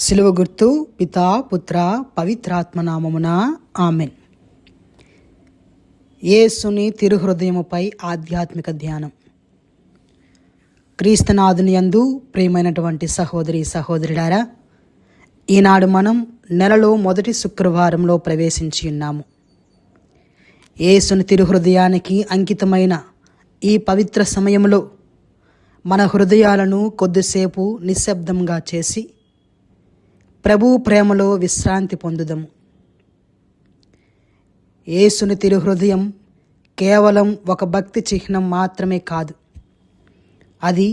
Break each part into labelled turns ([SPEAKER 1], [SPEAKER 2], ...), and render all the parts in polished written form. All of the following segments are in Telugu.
[SPEAKER 1] సిలువ గుర్తు పితా పుత్ర పవిత్రాత్మ నామమున ఆమెన్. యేసుని తిరుహృదయముపై ఆధ్యాత్మిక ధ్యానం. క్రీస్తునాథుని యందు ప్రియమైనటువంటి సహోదరి సహోదరులారా, ఈనాడు మనం నెలలో మొదటి శుక్రవారంలో ప్రవేశించి ఉన్నాము. యేసుని తిరుహృదయానికి అంకితమైన ఈ పవిత్ర సమయంలో మన హృదయాలను కొద్దిసేపు నిశ్శబ్దంగా చేసి ప్రభు ప్రేమలో విశ్రాంతి పొందుదము. యేసుని తిరుహృదయం కేవలం ఒక భక్తి చిహ్నం మాత్రమే కాదు, అది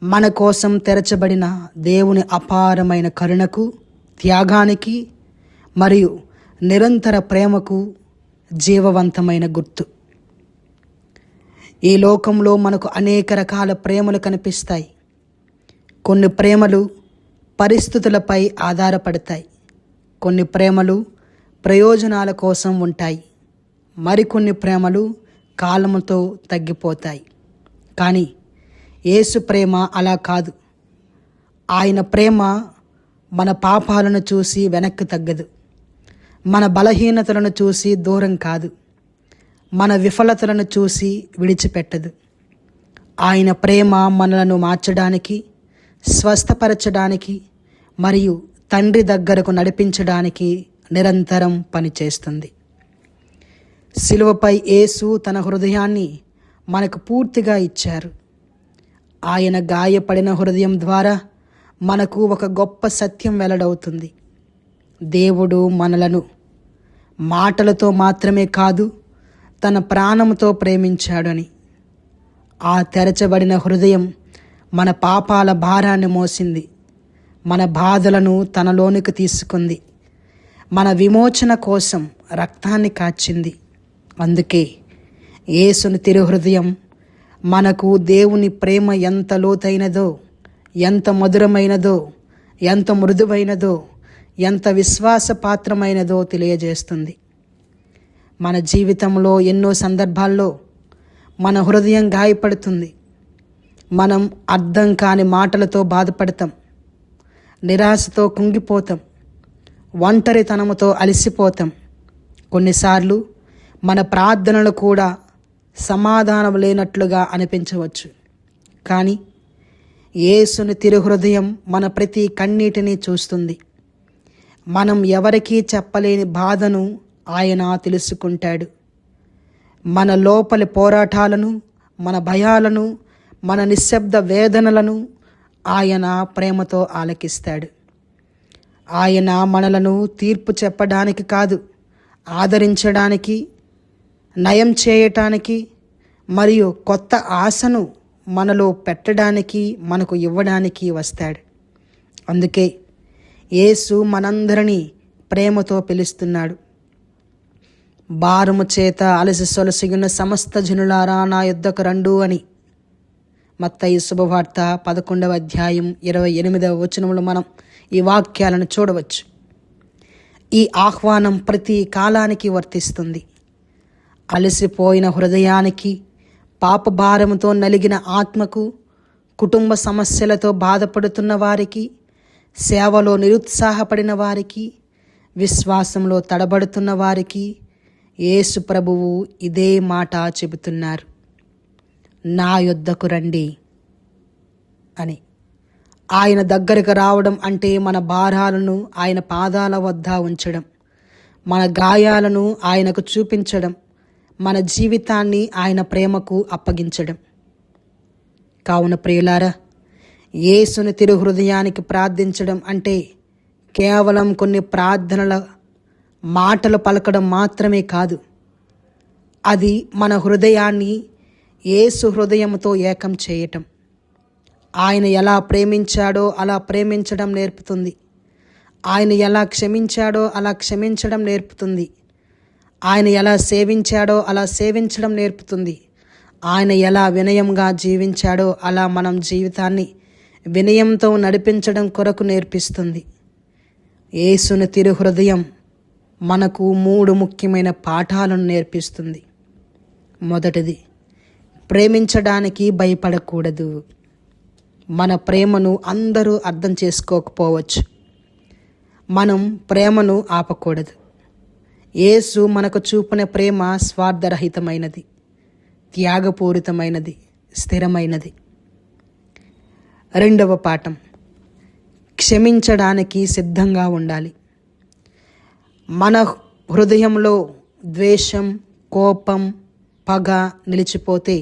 [SPEAKER 1] మన కోసం తెరచబడిన దేవుని అపారమైన కరుణకు, త్యాగానికి మరియు నిరంతర ప్రేమకు జీవవంతమైన గుర్తు. ఈ లోకంలో మనకు అనేక రకాల ప్రేమలు కనిపిస్తాయి. కొన్ని ప్రేమలు పరిస్థితులపై ఆధారపడతాయి, కొన్ని ప్రేమలు ప్రయోజనాల కోసం ఉంటాయి, మరికొన్ని ప్రేమలు కాలముతో తగ్గిపోతాయి. కానీ యేసు ప్రేమ అలా కాదు. ఆయన ప్రేమ మన పాపాలను చూసి వెనక్కి తగ్గదు, మన బలహీనతలను చూసి దూరం కాదు, మన విఫలతలను చూసి విడిచిపెట్టదు. ఆయన ప్రేమ మనలను మార్చడానికి, స్వస్థపరచడానికి మరియు తండ్రి దగ్గరకు నడిపించడానికి నిరంతరం పనిచేస్తుంది. శిలువపై యేసు తన హృదయాన్ని మనకు పూర్తిగా ఇచ్చారు. ఆయన గాయపడిన హృదయం ద్వారా మనకు ఒక గొప్ప సత్యం వెల్లడవుతుంది. దేవుడు మనలను మాటలతో మాత్రమే కాదు, తన ప్రాణంతో ప్రేమించాడని. ఆ తెరచబడిన హృదయం మన పాపాల భారాన్ని మోసింది, మన బాధలను తనలోనికి తీసుకుంది, మన విమోచన కోసం రక్తాన్ని కాచింది. అందుకే యేసుని తిరుహృదయం మనకు దేవుని ప్రేమ ఎంత లోతైనదో, ఎంత మధురమైనదో, ఎంత మృదువైనదో, ఎంత విశ్వాసపాత్రమైనదో తెలియజేస్తుంది. మన జీవితంలో ఎన్నో సందర్భాల్లో మన హృదయం గాయపడుతుంది. మనం అర్థం కాని మాటలతో బాధపడతాం, నిరాశతో కుంగిపోతాం, ఒంటరితనముతో అలసిపోతాం. కొన్నిసార్లు మన ప్రార్థనలు కూడా సమాధానం లేనట్లుగా అనిపించవచ్చు. కానీ యేసుని తిరుహృదయం మన ప్రతి కన్నీటిని చూస్తుంది. మనం ఎవరికీ చెప్పలేని బాధను ఆయన తెలుసుకుంటాడు. మన లోపలి పోరాటాలను, మన భయాలను, మన నిశ్శబ్ద వేదనలను ఆయన ప్రేమతో ఆలకిస్తాడు. ఆయన మనలను తీర్పు చెప్పడానికి కాదు, ఆదరించడానికి, నయం చేయటానికి మరియు కొత్త ఆశను మనలో పెట్టడానికి, మనకు ఇవ్వడానికి వస్తాడు. అందుకే యేసు మనందరినీ ప్రేమతో పిలుస్తున్నాడు. భారము చేత అలసి సొలసిగిన సమస్త జనులారా నా యొద్దకు రండు అని మత్తయి శుభవార్త 11వ అధ్యాయం 28వ వచనంలో మనం ఈ వాక్యాలను చూడవచ్చు. ఈ ఆహ్వానం ప్రతి కాలానికి వర్తిస్తుంది. అలసిపోయిన హృదయానికి, పాప భారముతో నలిగిన ఆత్మకు, కుటుంబ సమస్యలతో బాధపడుతున్న వారికి, సేవలో నిరుత్సాహపడిన వారికి, విశ్వాసంలో తడబడుతున్న వారికి యేసు ప్రభువు ఇదే మాట చెబుతున్నారు. నా యొద్దకు రండి అని. ఆయన దగ్గరకు రావడం అంటే మన భారాలను ఆయన పాదాల వద్ద ఉంచడం, మన గాయాలను ఆయనకు చూపించడం, మన జీవితాన్ని ఆయన ప్రేమకు అప్పగించడం. కావున ప్రియులారా, యేసుని తిరుహృదయానికి ప్రార్థించడం అంటే కేవలం కొన్ని ప్రార్థనల మాటలు పలకడం మాత్రమే కాదు. అది మన హృదయాన్ని యేసు హృదయంతో ఏకం చేయటం. ఆయన ఎలా ప్రేమించాడో అలా ప్రేమించడం నేర్పుతుంది. ఆయన ఎలా క్షమించాడో అలా క్షమించడం నేర్పుతుంది. ఆయన ఎలా సేవించాడో అలా సేవించడం నేర్పుతుంది. ఆయన ఎలా వినయంగా జీవించాడో అలా మనం జీవితాన్ని వినయంతో నడిపించడం కొరకు నేర్పిస్తుంది. యేసుని తిరుహృదయం మనకు 3 ముఖ్యమైన పాఠాలను నేర్పిస్తుంది. మొదటిది, ప్రేమించడానికి భయపడకూడదు. మన ప్రేమను అందరూ అర్థం చేసుకోకపోవచ్చు, మనం ప్రేమను ఆపకూడదు. యేసు మనకు చూపిన ప్రేమ స్వార్థరహితమైనది, త్యాగపూరితమైనది, స్థిరమైనది. 2వ పాఠం, క్షమించడానికి సిద్ధంగా ఉండాలి. మన హృదయంలో ద్వేషం, కోపం, పగ నిలిచిపోతే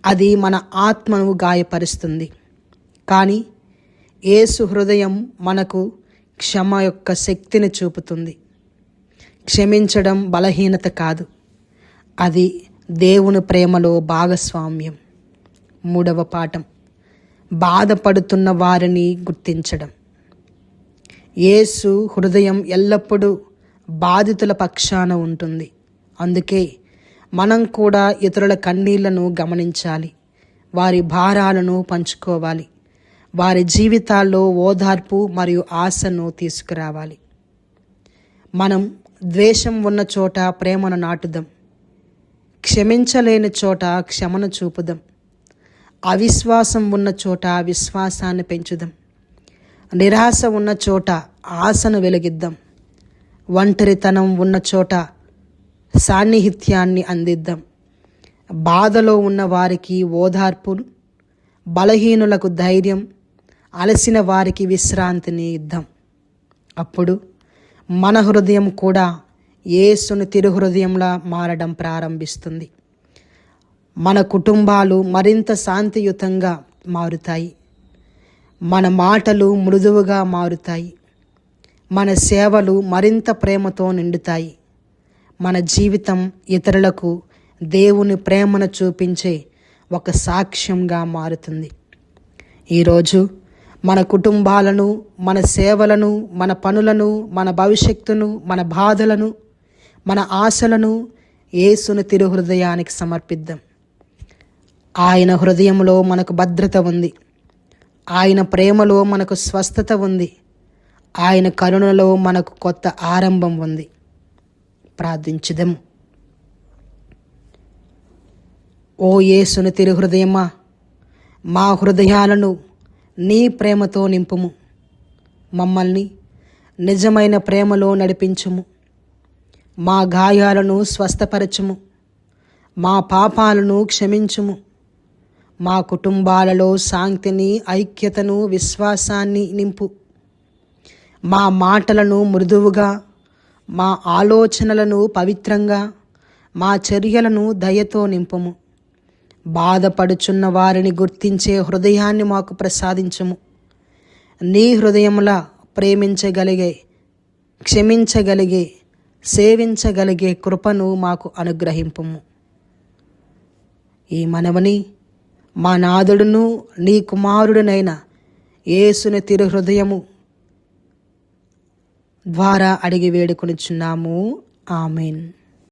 [SPEAKER 1] అది మన ఆత్మను గాయపరుస్తుంది. కానీ యేసు హృదయం మనకు క్షమ యొక్క శక్తిని చూపుతుంది. క్షమించడం బలహీనత కాదు, అది దేవుని ప్రేమలో భాగస్వామ్యం. 3వ పాఠం, బాధపడుతున్న వారిని గుర్తించడం. యేసు హృదయం ఎల్లప్పుడూ బాధితుల పక్షాన ఉంటుంది. అందుకే మనం కూడా ఇతరుల కన్నీళ్లను గమనించాలి, వారి భారాలను పంచుకోవాలి, వారి జీవితాల్లో ఓదార్పు మరియు ఆశను తీసుకురావాలి. మనం ద్వేషం ఉన్న చోట ప్రేమను నాటుదాం, క్షమించలేని చోట క్షమను చూపుదాం, అవిశ్వాసం ఉన్న చోట విశ్వాసాన్ని పెంచుదాం, నిరాశ ఉన్న చోట ఆశను వెలిగిద్దాం, ఒంటరితనం ఉన్న చోట సాన్నిహిత్యాన్ని అందిద్దాం, బాధలో ఉన్న వారికి ఓదార్పును, బలహీనులకు ధైర్యం, అలసిన వారికి విశ్రాంతిని ఇద్దాం. అప్పుడు మన హృదయం కూడా యేసుని తిరుహృదయంలా మారడం ప్రారంభిస్తుంది. మన కుటుంబాలు మరింత శాంతియుతంగా మారుతాయి, మన మాటలు మృదువుగా మారుతాయి, మన సేవలు మరింత ప్రేమతో నిండుతాయి, మన జీవితం ఇతరులకు దేవుని ప్రేమను చూపించే ఒక సాక్ష్యంగా మారుతుంది. ఈరోజు మన కుటుంబాలను, మన సేవలను, మన పనులను, మన భవిష్యత్తును, మన బాధలను, మన ఆశలను యేసుని తిరుహృదయానికి సమర్పిద్దాం. ఆయన హృదయంలో మనకు భద్రత ఉంది, ఆయన ప్రేమలో మనకు స్వస్థత ఉంది, ఆయన కరుణలో మనకు కొత్త ఆరంభం ఉంది. ప్రార్థించుదాము. ఓ యేసుని తిరుహృదయమా, మా హృదయాలను నీ ప్రేమతో నింపుము, మమ్మల్ని నిజమైన ప్రేమలో నడిపించుము, మా గాయాలను స్వస్థపరచుము, మా పాపాలను క్షమించుము, మా కుటుంబాలలో శాంతిని, ఐక్యతను, విశ్వాసాన్ని నింపు. మా మాటలను మృదువుగా, మా ఆలోచనలను పవిత్రంగా, మా చర్యలను దయతో నింపుము. బాధపడుచున్న వారిని గుర్తించే హృదయాన్ని మాకు ప్రసాదించుము. నీ హృదయంలా ప్రేమించగలిగే, క్షమించగలిగే, సేవించగలిగే కృపను మాకు అనుగ్రహింపుము. ఈ మనవని మా నాథుడును నీ కుమారుడునైన యేసుని తిరుహృదయము ద్వారా అడిగి వేడుకొనుచున్నాము. ఆమెన్.